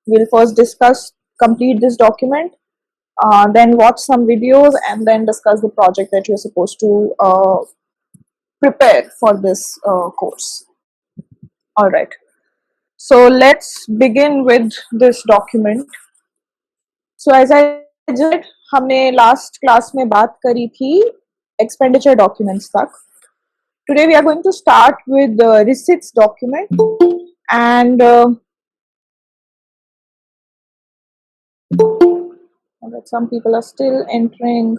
We'll first complete this document, then watch some videos, and then discuss the project that you're supposed to prepare for this course. All right. So let's begin with this document. So as I said, हमने last class में बात करी थी expenditure documents तक. Today we are going to start with the receipts document, and some people are still entering.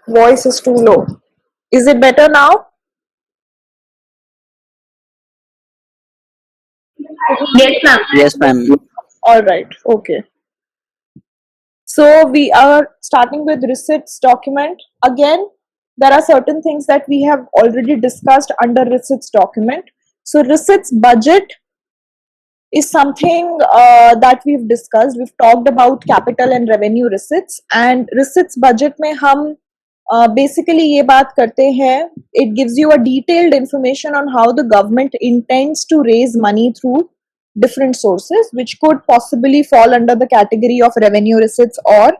Voice is too low. Is it better now? Yes, ma'am. Yes, ma'am. All right. Okay. So we are starting with receipts document. Again, there are certain things that we have already discussed under receipts document. So receipts budget is something that we've discussed. We've talked about capital and revenue receipts, and receipts budget में हम basically ये बात करते हैं. It gives you a detailed information on how the government intends to raise money through different sources, which could possibly fall under the category of revenue receipts or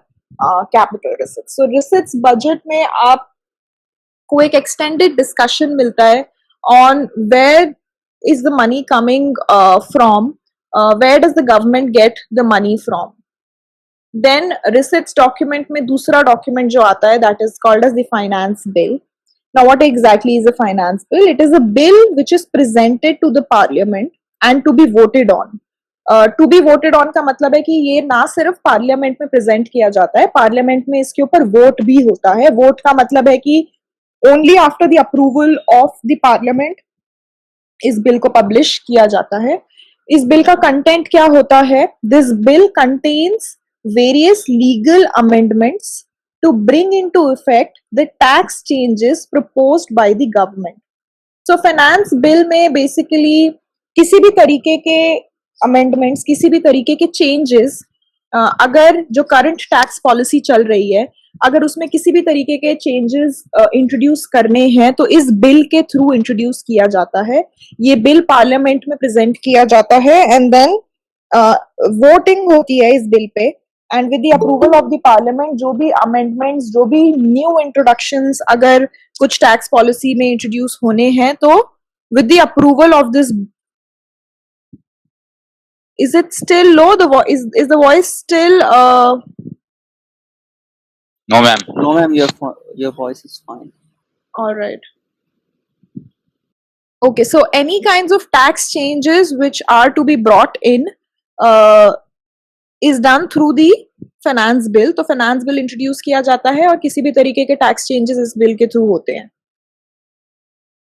capital receipts. So receipts budget में आपको एक extended discussion मिलता है on where is the money coming from, where does the government get the money from. Then receipts document में दूसरा document जो आता है, that is called as the finance bill. Now what exactly is a finance bill? It is a bill which is presented to the parliament and to be voted on. To be voted on का मतलब है कि ये ना सिर्फ parliament में present किया जाता है, पार्लियामेंट में इसके ऊपर वोट भी होता है. वोट का मतलब है कि only after the approval of the parliament इस बिल को पब्लिश किया जाता है. इस बिल का कंटेंट क्या होता है? This bill contains various legal amendments to bring into effect the tax changes proposed by the government. So finance bill में basically किसी भी तरीके के amendments, किसी भी तरीके के changes, अगर जो current tax policy चल रही है, अगर उसमें किसी भी तरीके के changes introduce करने हैं तो इस bill के through introduce किया जाता है. ये bill parliament में present किया जाता है and then voting होती है इस bill पे. And with the approval of the parliament, जो भी amendments, जो भी new introductions अगर कुछ tax policy में introduce होने हैं तो with the approval of this. Is it still low? Is the voice still No, ma'am. No, ma'am. Your voice is fine. all right. Okay, so any kinds of tax changes which are to be brought in is done through the finance bill. तो finance bill introduce किया जाता है और किसी भी तरीके के tax changes इस bill के through होते हैं.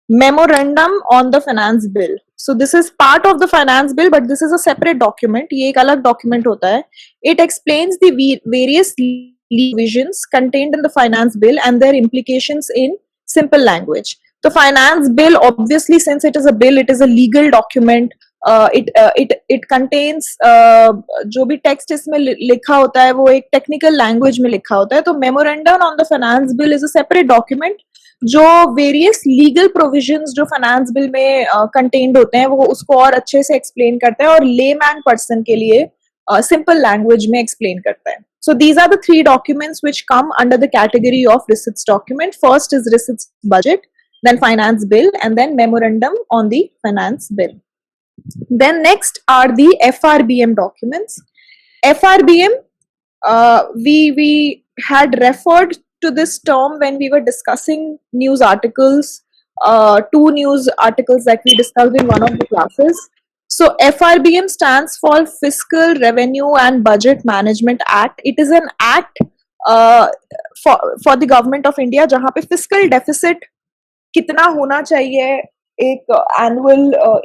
Memorandum on the finance bill. So this is part of the finance bill, but this is a separate document. ये एक अलग document होता है. It explains the various provisions contained in the finance bill and their implications in simple language. The finance bill, obviously, since it is a bill, it is a legal document. It contains जो भी text इसमें लिखा होता है वो एक technical language में लिखा होता है. तो memorandum on the finance bill is a separate document जो various legal provisions जो finance bill में contained होते हैं वो उसको और अच्छे से explain करता है और layman person के लिए simple language में explain करता है. So these are the three documents which come under the category of receipts document. First is receipts budget, then finance bill, and then memorandum on the finance bill. Then next are the FRBM documents. FRBM, we had referred to this term when we were discussing news articles, two news articles that we discussed in one of the classes. So FRBM stands for Fiscal Revenue and Budget Management Act. It is an act for the government of India जहाँ पे fiscal deficit कितना होना चाहिए एक annual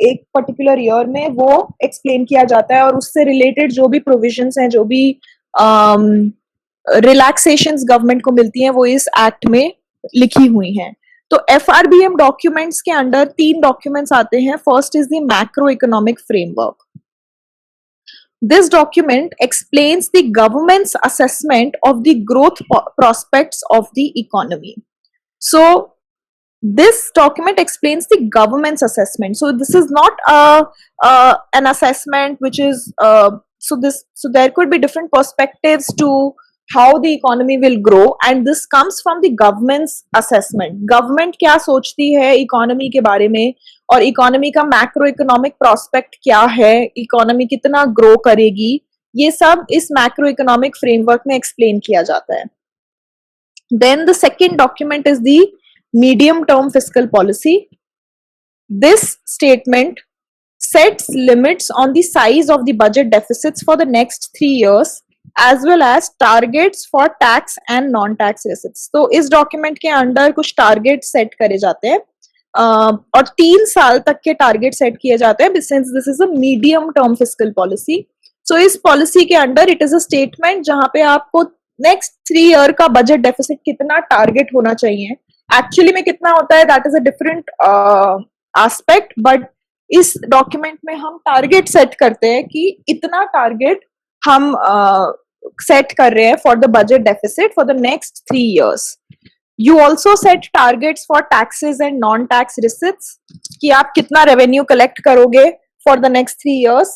एक particular year में वो explain किया जाता है और उससे रिलेटेड जो भी प्रोविजंस हैं जो भी रिलैक्सेशंस गवर्नमेंट को मिलती हैं वो इस एक्ट में लिखी हुई हैं. तो FRBM डॉक्यूमेंट्स के अंडर तीन डॉक्यूमेंट्स आते हैं. First is the macro economic framework. This document explains the government's assessment of the growth prospects of the economy. So this document explains the government's assessment. So this is not an assessment which is so there could be different perspectives to how the economy will grow, and this comes from the government's assessment. Government क्या सोचती है economy के बारे में, और economy का macro economic prospect क्या है, इकोनॉमी कितना ग्रो करेगी, ये सब इस मैक्रो इकोनॉमिक फ्रेमवर्क में एक्सप्लेन किया जाता है. Then the second document is the medium term fiscal policy. This statement sets limits on the size of the budget deficits for the next 3 years as well as targets for tax and non-tax receipts. तो इस document के under कुछ target set करे जाते हैं और 3 साल तक के टारगेट सेट किए जाते हैं, since this is a medium term fiscal policy. So इस पॉलिसी के under it is a statement जहां पे आपको नेक्स्ट 3 ईयर का बजट डेफिसिट कितना टारगेट होना चाहिए. एक्चुअली में कितना होता है that is a different aspect, but इस डॉक्यूमेंट में हम टारगेट सेट करते हैं कि इतना टारगेट हम सेट कर रहे हैं for the budget deficit for the next 3 years. You also set targets for taxes and non-tax receipts कि आप कितना रेवेन्यू कलेक्ट करोगे for the next 3 years,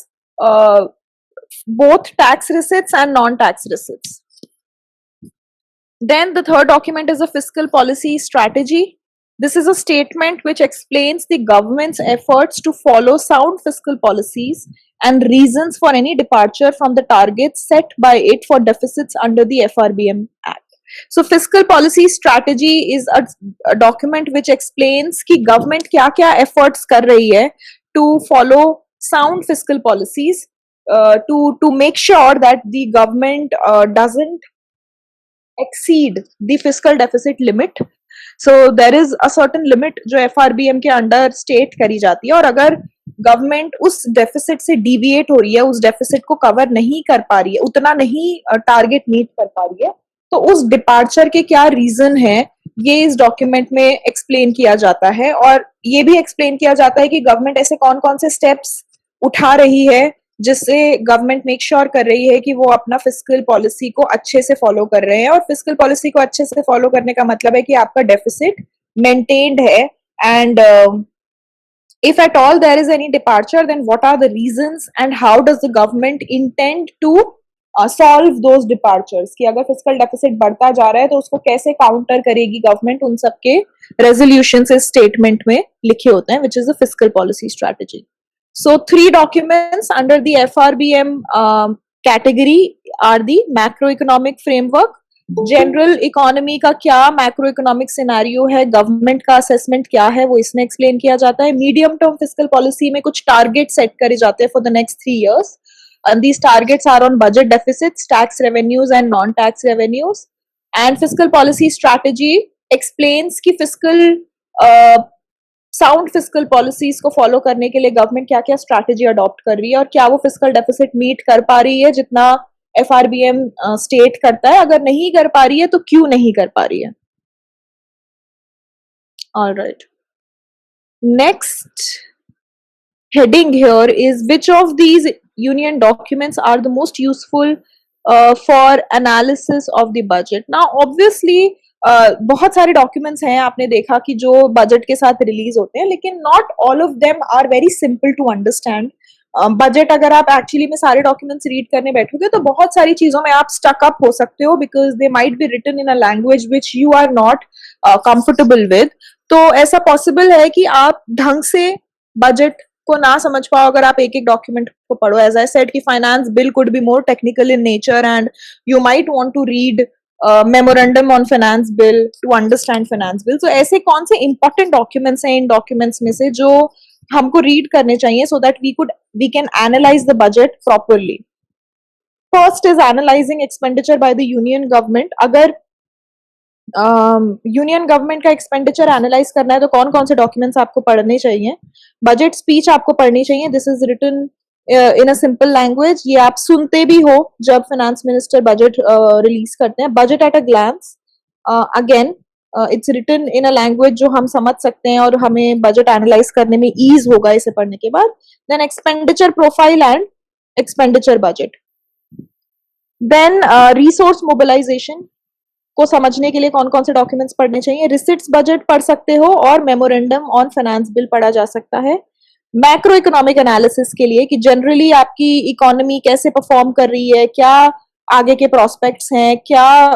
both tax receipts and non-tax receipts. Then the third document is a fiscal policy strategy. This is a statement which explains the government's efforts to follow sound fiscal policies and reasons for any departure from the targets set by it for deficits under the FRBM Act. So fiscal policy strategy is a document which explains कि government क्या-क्या efforts कर रही है to follow sound fiscal policies to make sure that the government doesn't exceed the fiscal deficit limit. So there is a certain limit जो FRBM के under state करी जाती है, और अगर गवर्नमेंट उस डेफिसिट से डिविएट हो रही है, उस डेफिसिट को कवर नहीं कर पा रही है, उतना नहीं टारगेट मीट कर पा रही है, तो उस डिपार्चर के क्या रीजन है ये इस डॉक्यूमेंट में एक्सप्लेन किया जाता है. और ये भी एक्सप्लेन किया जाता है कि गवर्नमेंट ऐसे कौन कौन से स्टेप्स उठा रही है जिससे गवर्नमेंट मेक श्योर कर रही है कि वो अपना फिस्कल पॉलिसी को अच्छे से फॉलो कर रहे हैं. और फिस्कल पॉलिसी को अच्छे से फॉलो करने का मतलब है कि आपका डेफिसिट मेंटेन्ड है, and if at all there is any departure, then what are the reasons and how does the government intend to solve those departures. कि अगर फिस्कल डेफिसिट बढ़ता जा रहा है तो उसको कैसे काउंटर करेगी गवर्नमेंट, उन सबके रेजोल्यूशंस इस स्टेटमेंट में लिखे होते हैं, which is a fiscal policy strategy. So 3 documents under the FRBM category are the macroeconomic framework. General economy का क्या मैक्रो इकोनॉमिक सिनेरियो है, गवर्नमेंट का असेसमेंट क्या है, वो इसमें एक्सप्लेन किया जाता है. मीडियम टर्म फिस्कल पॉलिसी में कुछ टारगेट सेट करे जाते हैं for the next 3 years. These targets are on budget deficits, tax revenues and non-tax revenues. And fiscal policy strategy explains कि fiscal साउंड फिस्कल पॉलिसीज को फॉलो करने के लिए गवर्नमेंट क्या क्या स्ट्रैटेजी अडॉप्ट कर रही है, और क्या वो फिस्कल डेफिसिट मीट कर पा रही है जितना FRBM स्टेट करता है. अगर नहीं कर पा रही है तो क्यों नहीं कर पा रही है. Alright, next heading here is which of these union documents are the most useful for analysis of the budget. Now obviously बहुत सारे डॉक्यूमेंट्स हैं, आपने देखा कि जो बजट के साथ रिलीज होते हैं, लेकिन not all of them are very simple to understand. Budget अगर आप एक्चुअली में सारे डॉक्यूमेंट्स रीड करने बैठोगे तो बहुत सारी चीजों में आप स्टक अप हो सकते हो, because they might be written in a language which you are not comfortable with. तो ऐसा पॉसिबल है कि आप ढंग से बजट को ना समझ पाओ अगर आप एक एक डॉक्यूमेंट को पढ़ो. एज आई सेड कि finance bill could be more technical in nature and you might want to read memorandum on finance bill to understand finance bill. So ऐसे कौन से इंपॉर्टेंट डॉक्यूमेंट्स हैं इन डॉक्यूमेंट्स में से जो हमको रीड करने चाहिए so that we can analyse the budget properly. First is analysing expenditure by the union government. अगर यूनियन गवर्नमेंट का एक्सपेंडिचर एनालाइज करना है तो कौन कौन से डॉक्यूमेंट्स आपको पढ़ने चाहिए. बजट स्पीच आपको पढ़नी चाहिए. This is written in a simple language. ये आप सुनते भी हो जब फाइनेंस मिनिस्टर बजट रिलीज करते हैं. Budget at a glance, again it's written in a language जो हम समझ सकते हैं और हमें बजट एनालाइज करने में ईज होगा इसे पढ़ने के बाद. Then expenditure profile and expenditure budget. Then resource mobilisation को समझने के लिए कौन कौन से डॉक्यूमेंट्स पढ़ने चाहिए. रिसिट्स बजट पढ़ सकते हो और मेमोरेंडम ऑन फाइनेंस बिल पढ़ा जा सकता है. मैक्रो इकोनॉमिक एनालिसिस के लिए कि जनरली आपकी इकोनॉमी कैसे परफॉर्म कर रही है, क्या आगे के प्रोस्पेक्ट्स हैं, क्या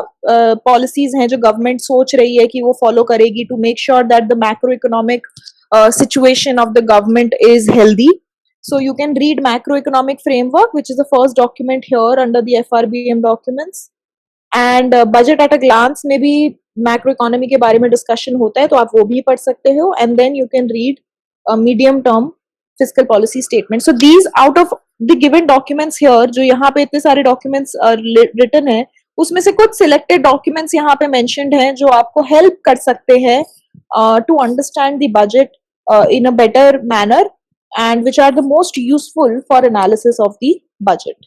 पॉलिसीज हैं जो गवर्नमेंट सोच रही है कि वो फॉलो करेगी to make sure that the macroeconomic situation of the government is healthy. So you can read macroeconomic framework, which is the first document here under the FRBM documents. And budget at a glance में भी macro economy के बारे में discussion होता है, तो आप वो भी पढ़ सकते हो. And then you can read a medium term fiscal policy statement. So these out of the given documents here, जो यहाँ पे इतने सारे documents written है, उसमें से कुछ selected documents यहाँ पे mentioned हैं जो आपको help कर सकते हैं to understand the budget in a better manner, and which are the most useful for analysis of the budget.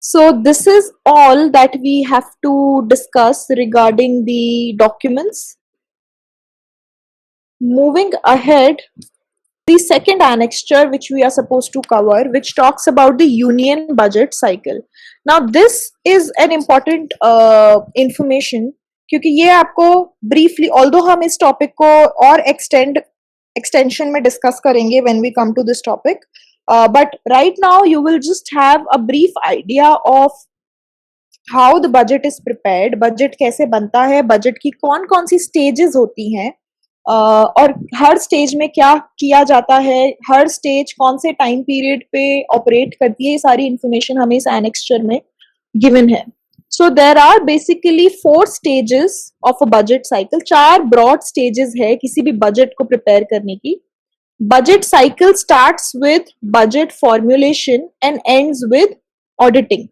So this is all that we have to discuss regarding the documents. Moving ahead, the second annexure which we are supposed to cover, which talks about the union budget cycle. Now this is an important information, क्योंकि ये आपको briefly, although हम इस topic को और extension में discuss करेंगे when we come to this topic, but right now you will just have a brief idea of how the budget is prepared, budget कैसे बनता है, बजट की कौन कौन सी स्टेजेस होती हैं, और हर स्टेज में क्या किया जाता है, हर स्टेज कौन से टाइम पीरियड पे ऑपरेट करती है, ये सारी इंफॉर्मेशन हमें इस एनेक्स्चर में गिवन है. So there are basically 4 stages of a budget cycle. 4 broad stages है किसी भी budget को prepare करने की. Budget cycle starts with budget formulation and ends with auditing.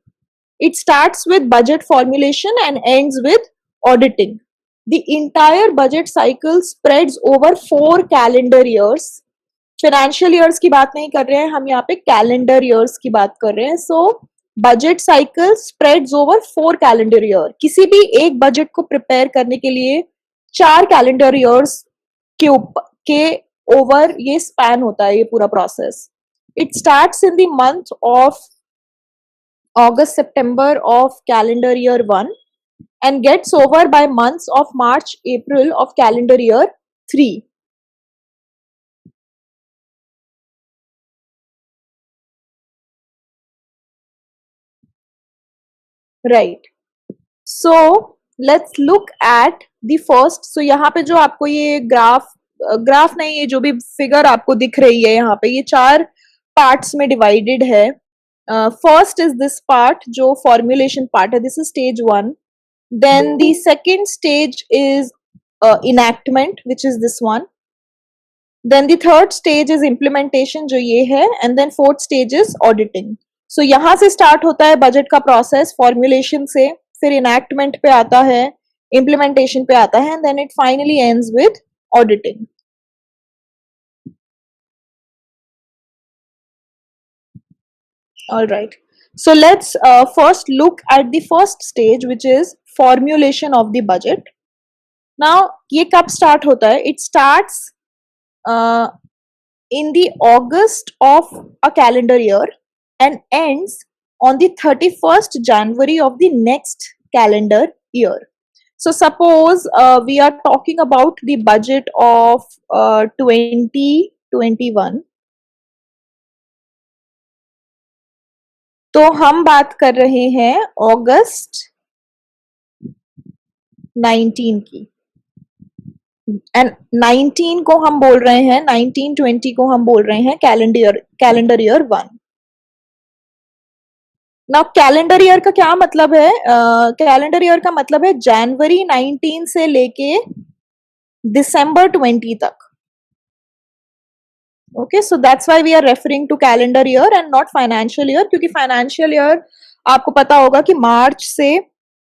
It starts with budget formulation and ends with auditing. The entire budget cycle spreads over 4 calendar years. Financial years की बात नहीं कर रहे हैं हम यहाँ पे, calendar years की बात कर रहे हैं. So budget cycle spreads over 4 calendar year. किसी भी एक बजट को प्रिपेयर करने के लिए 4 कैलेंडर ईयर्स के ओवर ये स्पैन होता है, ये पूरा process. It starts in the month of August September of calendar year 1 and gets over by months of March April of calendar year 3. Right, so let's look at the first. So यहाँ पे जो आपको ये graph नहीं, ये जो भी figure आपको दिख रही है यहाँ पे, ये 4 पार्ट्स में डिवाइडेड है. फर्स्ट इज दिस पार्ट जो फॉर्मुलेशन पार्ट है, this is stage 1. Then the second stage is enactment which is this one. Then the third stage is implementation जो ये है, and then fourth stage is auditing. So यहाँ से start होता है budget का प्रोसेस, फॉर्मुलेशन से, फिर इनैक्टमेंट पे आता है, इम्प्लीमेंटेशन पे आता है, and then it finally ends with auditing. Alright, so let's first look at the first stage, which is formulation of the budget. Now ये कब start होता है? It starts in the August of a calendar year and ends on the 31st January of the next calendar year. So suppose we are talking about the budget of 2021. तो हम बात कर रहे हैं अगस्त 19 की, एंड 19 को हम बोल रहे हैं, 1920 को हम बोल रहे हैं कैलेंडर ईयर 1. ना कैलेंडर ईयर का क्या मतलब है? कैलेंडर ईयर का मतलब है जनवरी 19 से लेके दिसंबर 20 तक. Okay, so that's why we are referring to calendar year and not financial year, क्योंकि फाइनेंशियल ईयर आपको पता होगा कि मार्च से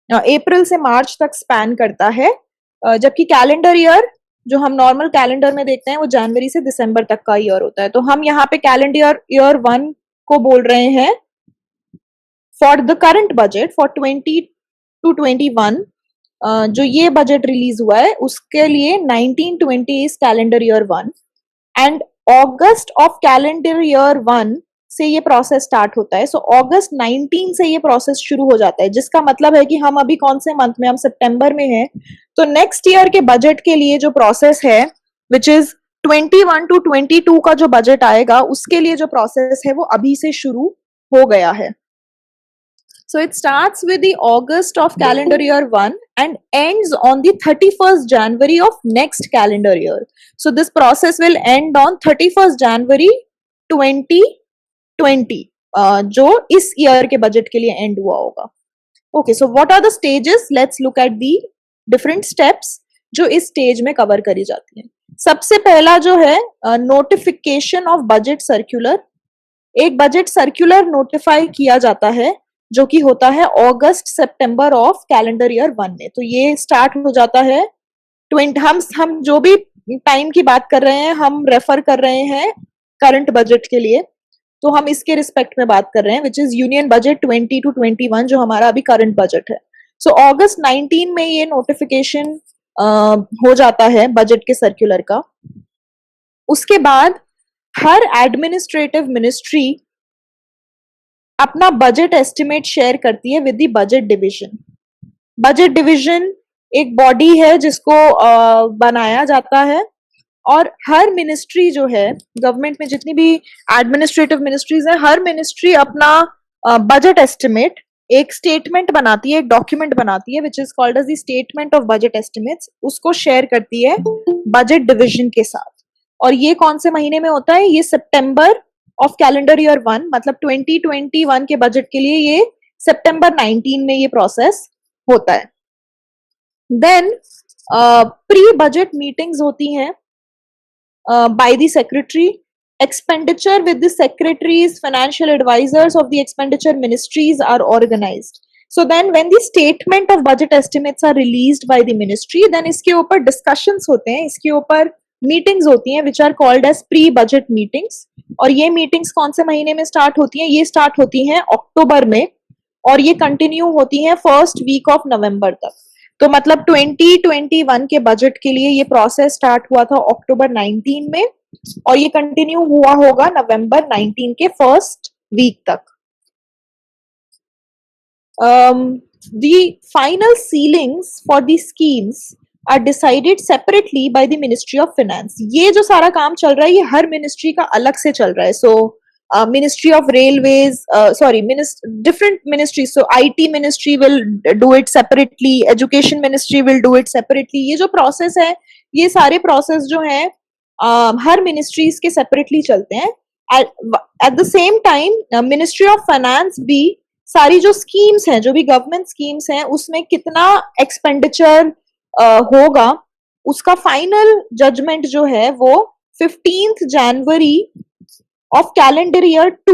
अप्रैल से मार्च तक स्पैन करता है, जबकि कैलेंडर ईयर जो हम नॉर्मल कैलेंडर में देखते हैं वो जनवरी से दिसंबर तक का ईयर होता है. तो हम यहाँ पे कैलेंडर ईयर 1 को बोल रहे हैं for the current budget for 20 to 21. जो ये बजट रिलीज हुआ है उसके लिए 1920 is calendar year 1, and August of calendar year 1 से ये प्रोसेस स्टार्ट होता है. सो अगस्त 19 से ये प्रोसेस शुरू हो जाता है, जिसका मतलब है कि हम अभी कौन से मंथ में, हम सितंबर में हैं. तो नेक्स्ट ईयर के बजट के लिए जो प्रोसेस है, विच इज 21 to 22 का जो बजट आएगा उसके लिए जो प्रोसेस है वो अभी से शुरू हो गया है. So it starts with the August of calendar year 1 and ends on the 31st January of next calendar year. So this process will end on 31st January 2020, जो इस ईयर के बजट के लिए एंड हुआ होगा. Okay, so what are the stages? Let's look at the different steps जो इस stage में कवर करी जाती है. सबसे पहला जो है नोटिफिकेशन ऑफ बजट सर्कुलर. एक बजट सर्कुलर नोटिफाई किया जाता है जो कि होता है अगस्त सितंबर ऑफ कैलेंडर ईयर 1 में. तो ये स्टार्ट हो जाता है 20. हम जो भी टाइम की बात कर रहे हैं हम रेफर कर रहे हैं करंट बजट के लिए, तो हम इसके रिस्पेक्ट में बात कर रहे हैं which is union budget 20 to 21 जो हमारा अभी करंट बजट है. सो अगस्त 19 में ये नोटिफिकेशन हो जाता है बजट के सर्कुलर का. उसके बाद हर एडमिनिस्ट्रेटिव मिनिस्ट्री अपना बजट एस्टिमेट शेयर करती है with the budget division. Budget division एक बॉडी है जिसको बनाया जाता है और हर मिनिस्ट्री जो है गवर्नमेंट में जितनी भी एडमिनिस्ट्रेटिव मिनिस्ट्रीज है हर मिनिस्ट्री अपना बजट एस्टिमेट एक स्टेटमेंट बनाती है, एक डॉक्यूमेंट बनाती है which is called as the statement of budget estimates. उसको शेयर करती है बजट डिवीजन के साथ. और ये कौन से महीने में होता है? ये सितंबर ऑफ कैलेंडर ईयर 1 मतलब 2021 के बजट के लिए ये सितंबर 19 में ये प्रोसेस होता है. देन प्री बजट मीटिंग्स होती हैं by the secretary. Expenditure with the secretaries, financial advisors of the expenditure ministries are organized. So then when the statement of budget estimates are released by the ministry, then इसके ऊपर discussions होते हैं, इसके ऊपर meetings होती हैं which are called as pre-budget meetings. और ये meetings कौन से महीने में start होती हैं? ये start होती हैं अक्टूबर में और ये continue होती हैं first week of November तक. तो मतलब 2021 के बजट के लिए ये प्रोसेस स्टार्ट हुआ था अक्टूबर 19 में और ये कंटिन्यू हुआ होगा नवंबर 19 के फर्स्ट वीक तक. The final ceilings for the schemes are decided separately by the Ministry of Finance. ये जो सारा काम चल रहा है ये हर मिनिस्ट्री का अलग से चल रहा है. So Ministry of Railways, different ministries. So IT ministry will do it separately, Education ministry will do it separately. ये जो process है, ये सारे process जो हैं हर ministries के separately चलते हैं. At the same time, Ministry of Finance भी सारी जो schemes हैं, जो भी government schemes हैं, उसमें कितना expenditure होगा, उसका final judgment जो है वो 15th January of calendar year 2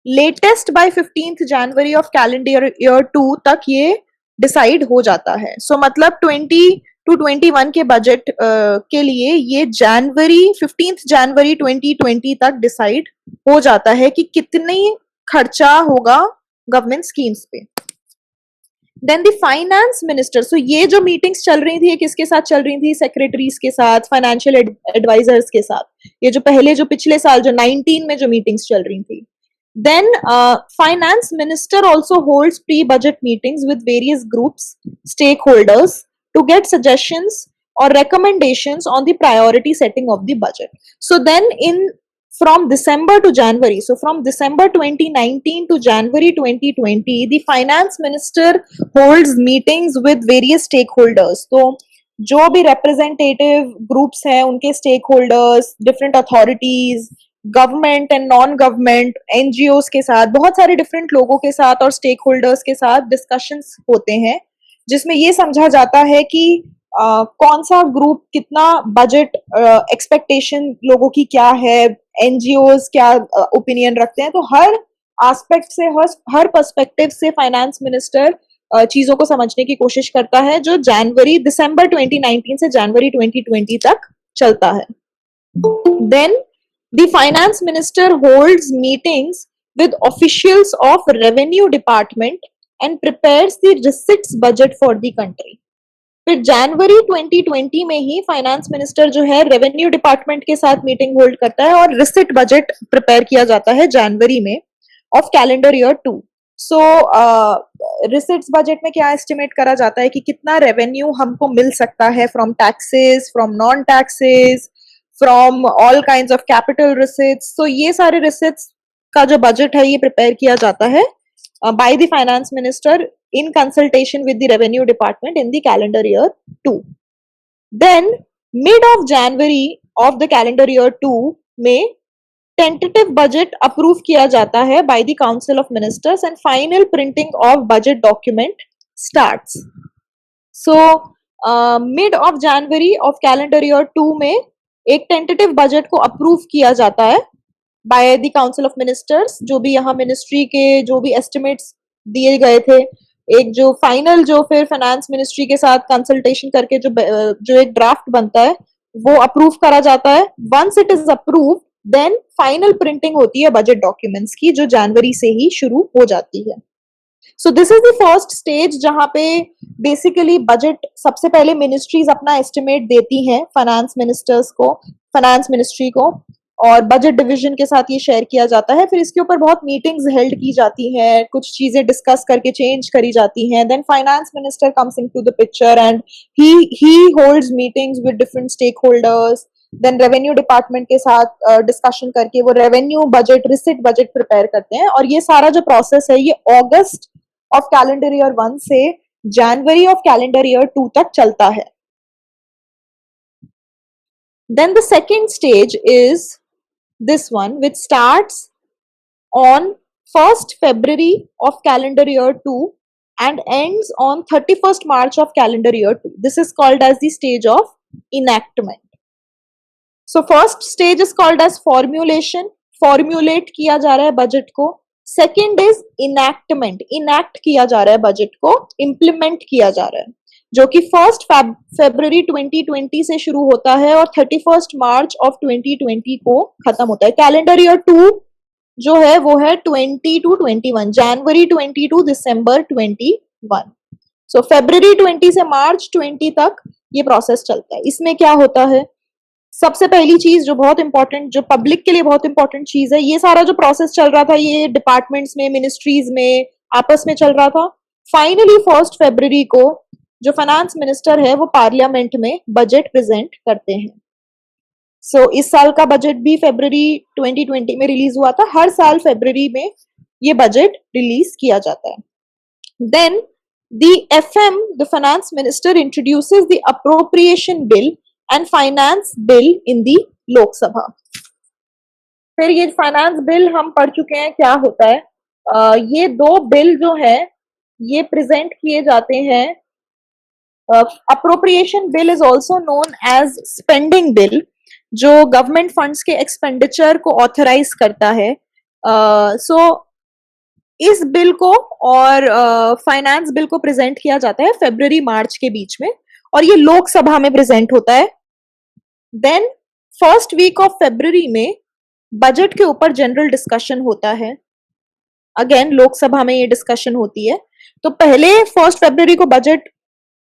latest by 15th January of calendar year 2 तक ये डिसाइड हो जाता है. सो मतलब 20 to 21 के बजट के लिए ये जनवरी 15th January 2020 तक डिसाइड हो जाता है कि कितनी खर्चा होगा गवर्नमेंट स्कीम्स पे. Then the finance minister. So ये जो मीटिंग्स चल रही थी ये किसके साथ चल रही थी? सेक्रेटरीज के साथ, फाइनेंशियल एडवाइजर्स के साथ. ये जो पहले जो पिछले साल जो 19 में जो मीटिंग्स चल रही थी. Then finance minister also holds pre budget meetings with various groups stakeholders to get suggestions or recommendations on the priority setting of the budget. So then from December to January, so from December 2019 to January 2020, the finance minister holds meetings with various stakeholders. तो जो भी representative groups हैं उनके stakeholders, different authorities, government and non-government, NGOs के साथ, बहुत सारे different लोगों के साथ और stakeholders के साथ discussions होते हैं जिसमें ये समझा जाता है कि कौन सा ग्रुप कितना बजट एक्सपेक्टेशन लोगों की क्या है, एनजीओज क्या ओपिनियन रखते हैं. तो हर एस्पेक्ट से हर पर्सपेक्टिव से फाइनेंस मिनिस्टर चीजों को समझने की कोशिश करता है जो दिसंबर 2019 से जनवरी 2020 तक चलता है. Then the finance minister holds meetings with officials of revenue department and prepares the receipts budget for the country. फिर जनवरी 2020 में ही फाइनेंस मिनिस्टर जो है रेवेन्यू डिपार्टमेंट के साथ मीटिंग होल्ड करता है और रिसिट बजट प्रिपेयर किया जाता है जनवरी में of calendar year 2. So receipts budget में क्या एस्टिमेट करा जाता है कि कितना रेवेन्यू हमको मिल सकता है from taxes, from non taxes, from all kinds of capital receipts. तो ये सारे रिसिट्स का जो बजट है ये प्रिपेयर किया जाता है by the finance minister in consultation with the revenue department in the calendar year 2. Then mid of January of the calendar year 2 में tentative budget approve किया जाता है by the council of ministers and final printing of budget document starts. So mid of January of calendar year 2 में एक tentative budget को approve किया जाता है by the council of ministers. जो भी यहाँ ministry के जो भी estimates दिए गए थे, एक जो फाइनल जो फिर फाइनेंस मिनिस्ट्री के साथ कंसल्टेशन करके जो एक ड्राफ्ट बनता है वो अप्रूव करा जाता है. Once it is approve then final printing होती है बजट डॉक्यूमेंट्स की, जो जनवरी से ही शुरू हो जाती है. सो this is the first stage जहां पे बेसिकली बजट सबसे पहले मिनिस्ट्रीज अपना एस्टिमेट देती हैं फाइनेंस मिनिस्टर्स को, फाइनेंस मिनिस्ट्री को, और बजट डिवीजन के साथ ये शेयर किया जाता है. फिर इसके ऊपर बहुत मीटिंग्स हेल्ड की जाती हैं, कुछ चीजें डिस्कस करके चेंज करी जाती हैं. Then finance minister comes into the picture and he holds meetings with different stakeholders. Then revenue department के साथ डिस्कशन करके वो revenue budget, receipt budget prepare करते हैं. और ये सारा जो प्रोसेस है ये अगस्त ऑफ कैलेंडर ईयर 1 से जनवरी ऑफ कैलेंडर ईयर 2 तक चलता है. Then the second stage is this one, which starts on 1st February of calendar year 2 and ends on 31st March of calendar year 2. This is called as the stage of enactment. So first stage is called as formulation, formulate किया जा रहा है budget को. Second is enactment, enact किया जा रहा है budget को, implement किया जा रहा है, जो कि 1st February 2020 से शुरू होता है और 31st March of 2020 को खत्म होता है. कैलेंडर ईयर 2 जो है वो है 20 to 21, January 20 to December 21. So February 20 से March 20 तक ये प्रोसेस चलता है. इसमें क्या होता है, सबसे पहली चीज जो बहुत इंपॉर्टेंट, जो पब्लिक के लिए बहुत इंपॉर्टेंट चीज है, ये सारा जो प्रोसेस चल रहा था ये डिपार्टमेंट्स में, मिनिस्ट्रीज में आपस में चल रहा था. फाइनली 1st February को जो फाइनेंस मिनिस्टर है वो पार्लियामेंट में बजट प्रेजेंट करते हैं. सो इस साल का बजट भी February 2020 में रिलीज हुआ था. हर साल February में ये बजट रिलीज किया जाता है. Then the FM, the finance minister, introduces the appropriation bill and finance bill in the Lok Sabha. फिर ये फाइनेंस बिल हम पढ़ चुके हैं क्या होता है. ये दो बिल जो है ये प्रेजेंट किए जाते हैं. Appropriation bill is also known as spending bill, जो गवर्नमेंट फंड्स के एक्सपेंडिचर को ऑथराइज करता है. सो इस बिल को और फाइनेंस बिल को प्रेजेंट किया जाता है February March के बीच में, और ये लोकसभा में प्रेजेंट होता है. Then first week of February में बजट के ऊपर जनरल डिस्कशन होता है. अगेन लोकसभा में ये डिस्कशन होती है. तो पहले 1st February को बजट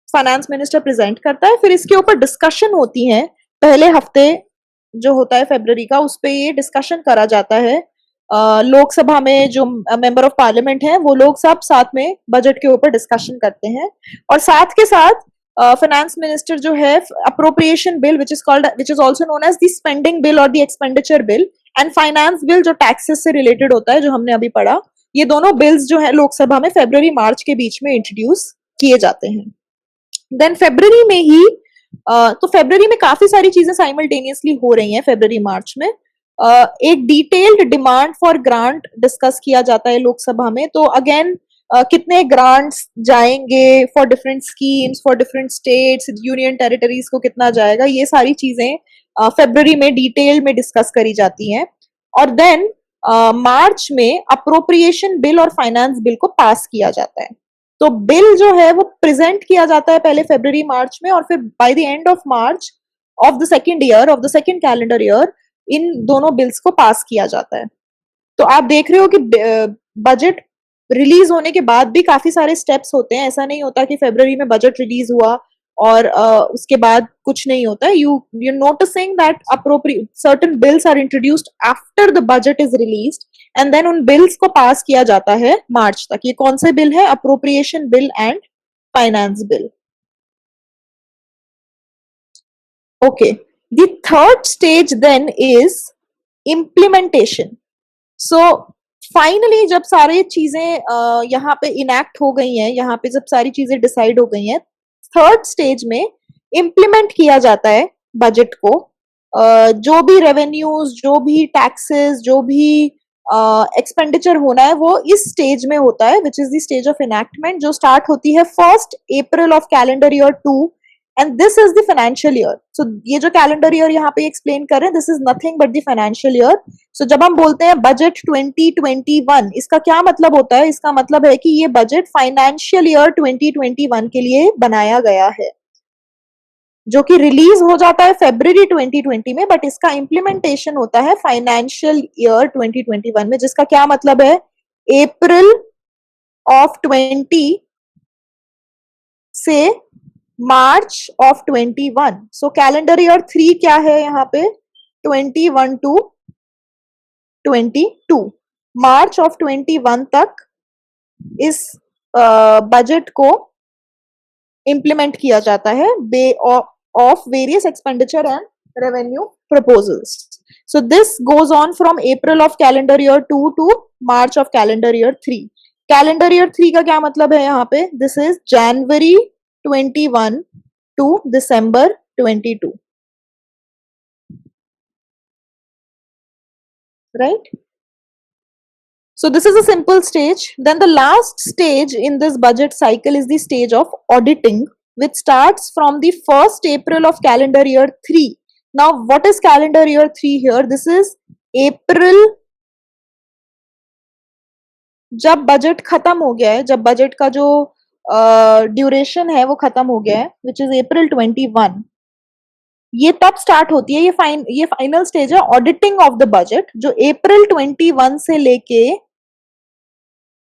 फाइनेंस मिनिस्टर प्रेजेंट करता है, फिर इसके ऊपर डिस्कशन होती है. पहले हफ्ते जो होता है February का, उस पे ये डिस्कशन करा जाता है. लोकसभा में जो मेंबर ऑफ पार्लियामेंट हैं वो लोग सब साथ में बजट के ऊपर डिस्कशन करते हैं. और साथ के साथ फाइनेंस मिनिस्टर जो है appropriation bill which is also known as the spending bill और the expenditure bill, and finance bill जो टैक्सेस से रिलेटेड होता है, जो हमने अभी पढ़ा, ये दोनों बिल्स जो है लोकसभा में February March के बीच में इंट्रोड्यूस किए जाते हैं. देन February में ही तो February में काफी सारी चीजें साइमल्टेनियसली हो रही हैं. February March में एक detailed demand for grant discuss किया जाता है लोकसभा में. तो अगेन कितने ग्रांट्स जाएंगे for different schemes, for different states, union territories को कितना जाएगा, ये सारी चीजें February में डिटेल में डिस्कस करी जाती हैं. और देन मार्च में अप्रोप्रिएशन बिल और फाइनेंस बिल को पास किया जाता है. तो बिल जो है वो प्रेजेंट किया जाता है पहले February March में, और फिर by the end of March of the second year of the second calendar year in दोनों बिल्स को पास किया जाता है. तो आप देख रहे हो कि बजट रिलीज होने के बाद भी काफी सारे स्टेप्स होते हैं. ऐसा नहीं होता कि February में बजट रिलीज हुआ और उसके बाद कुछ नहीं होता है. you're noticing that certain bills are introduced after the budget is released and then उन बिल्स को पास किया जाता है मार्च तक. ये कौन से बिल है? Appropriation bill and finance bill. Okay, The third stage then is implementation. So finally जब सारी चीजें यहाँ पे इनैक्ट हो गई हैं, यहाँ पे जब सारी चीजें डिसाइड हो गई हैं, थर्ड स्टेज में इम्प्लीमेंट किया जाता है बजट को. जो भी रेवेन्यूज, जो भी टैक्सेस, जो भी एक्सपेंडिचर होना है वो इस स्टेज में होता है, which is the stage of enactment, जो स्टार्ट होती है 1st April of calendar year 2 and this is the financial year. So ये जो कैलेंडर ईयर यहाँ पे एक्सप्लेन कर रहे हैं, this is nothing but the financial year. So जब हम बोलते हैं बजट 2021, इसका क्या मतलब होता है? इसका मतलब है कि ये बजट फाइनेंशियल ईयर 2021 के लिए बनाया गया है, जो कि रिलीज हो जाता है February 2020 में, बट इसका इम्प्लीमेंटेशन होता है फाइनेंशियल ईयर 2021 में, जिसका क्या मतलब है? April ऑफ 20 से March of 21. So calendar year 3 क्या है यहाँ पे? 21 to 22. मार्च ऑफ 21 तक इस बजट को इम्प्लीमेंट किया जाता है of various expenditure and revenue proposals. So this goes on from April of calendar year 2 to March of calendar year 3. Calendar year 3 का क्या मतलब है यहाँ पे? This is January 21 to December 22. Right? So this is a simple stage. Then the last stage in this budget cycle is the stage of auditing, which starts from the 1st April of calendar year 3. Now, what is calendar year 3 here? This is April जब budget खत्म हो गया है, जब budget का जो duration है वो खत्म हो गया है, which is April 21. ये तब स्टार्ट होती है, ये फाइनल स्टेज है ऑडिटिंग ऑफ द बजट, जो April 21 से लेके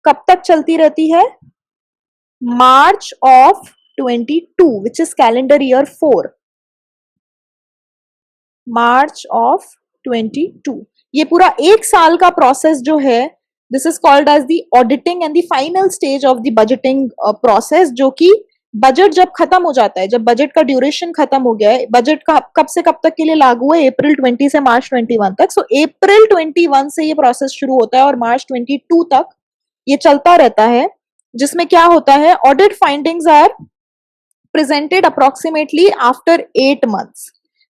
कब तक चलती रहती है? March of 22, which is calendar year 4. March of 22. ये पूरा एक साल का प्रोसेस जो है, this is called as the auditing and the final stage of the budgeting process, जो कि बजट जब खत्म हो जाता है, जब बजट का ड्यूरेशन खत्म हो गया है, बजट का कब से कब तक के लिए लागू है? April 20 से March 21 तक. सो April 21 से ये प्रोसेस शुरू होता है और March 22 तक ये चलता रहता है, जिसमें क्या होता है? Audit findings are presented approximately after 8 months.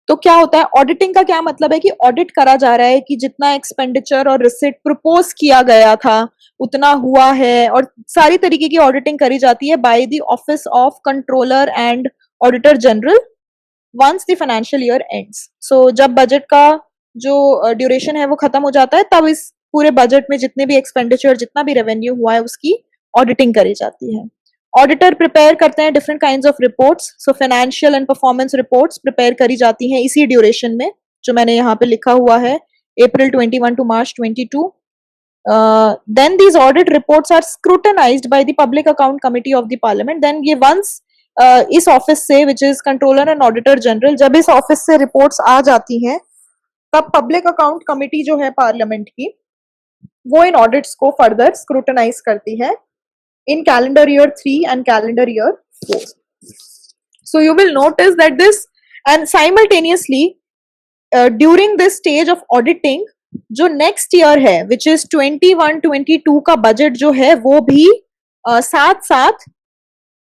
तो क्या होता है? ऑडिटिंग का क्या मतलब है कि ऑडिट करा जा रहा है कि जितना एक्सपेंडिचर और रिसिट प्रपोज किया गया था उतना हुआ है, और सारी तरीके की ऑडिटिंग करी जाती है by the office of controller and auditor general once the financial year ends. So जब बजट का जो ड्यूरेशन है वो खत्म हो जाता है, तब इस पूरे बजट में जितने भी एक्सपेंडिचर, जितना भी रेवेन्यू हुआ है, उसकी ऑडिटिंग करी जाती है. ऑडिटर प्रिपेयर करते हैं different kinds of reports. So financial and performance reports prepare करी जाती हैं इसी ड्यूरेशन में, जो मैंने यहाँ पे लिखा हुआ है, April 21 to March 22. Then these audit reports are scrutinized by the Public Account Committee of the Parliament. Then ये once इस ऑफिस से, which is Controller and Auditor General, जब इस ऑफिस से रिपोर्ट्स आ जाती हैं, तब पब्लिक अकाउंट कमिटी जो है पार्लियामेंट की, वो इन ऑडिट्स को फर्दर स्क्रूटनाइज करती है in calendar year 3 and calendar year 4. So you will notice that this, and simultaneously during this stage of auditing, जो next year है, which is 21-22 का बजट जो है, वो भी साथ साथ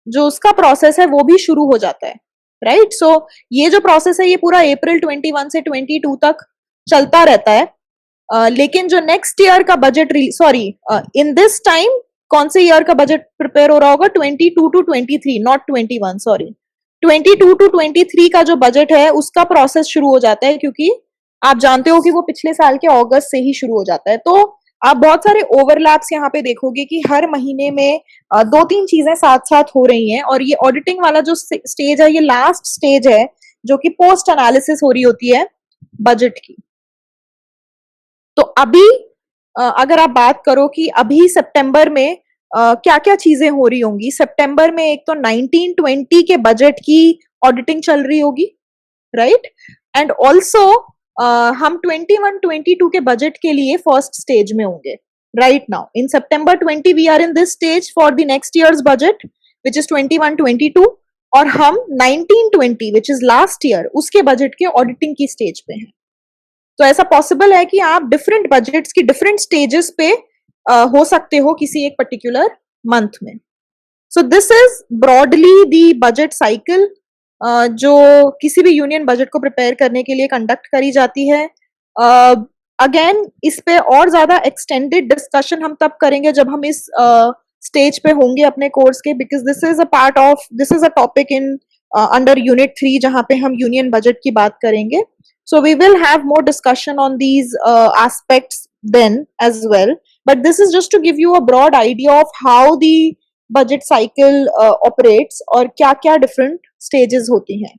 जो उसका प्रोसेस है वो भी शुरू हो जाता है. राइट? सो ये जो प्रोसेस है ये पूरा April 21 से 22 तक चलता रहता है. लेकिन जो नेक्स्ट ईयर का budget, sorry, in this time कौन से ईयर का बजट प्रिपेयर हो रहा होगा? 22 to 23, नॉट 21, सॉरी. 22 to 23 का जो बजट है उसका प्रोसेस शुरू हो जाता है, क्योंकि आप जानते हो कि वो पिछले साल के अगस्त से ही शुरू हो जाता है. तो आप बहुत सारे ओवरलैप्स यहाँ पे देखोगे कि हर महीने में 2-3 चीजें साथ साथ हो रही हैं, और ये ऑडिटिंग वाला जो स्टेज है, ये लास्ट स्टेज है, जो कि पोस्ट एनालिसिस हो रही होती है बजट की. तो अभी अगर आप बात करो कि अभी सितंबर में क्या क्या चीजें हो रही होंगी, सितंबर में एक तो 1920 के बजट की ऑडिटिंग चल रही होगी, राइट? एंड ऑल्सो हम 21-22 के बजट के लिए फर्स्ट स्टेज में होंगे right now. In September 20 we are in this stage for the next years budget, which is 21-22. और हम 1920 विच इज लास्ट ईयर उसके बजट के ऑडिटिंग की स्टेज पे हैं। तो ऐसा पॉसिबल है कि आप डिफरेंट बजट्स की डिफरेंट स्टेजेस पे हो सकते हो किसी एक पर्टिकुलर मंथ में। So this is broadly the budget cycle जो किसी भी यूनियन बजट को प्रिपेयर करने के लिए कंडक्ट करी जाती है। अगेन इस पे और ज्यादा एक्सटेंडेड डिस्कशन हम तब करेंगे जब हम इस स्टेज पे होंगे अपने कोर्स के, because this is a topic in under unit 3 जहां पे हम यूनियन बजट की बात करेंगे। So we will have more discussion on these aspects then as well. But this is just to give you a broad idea of how the budget cycle operates और क्या क्या different stages होती हैं।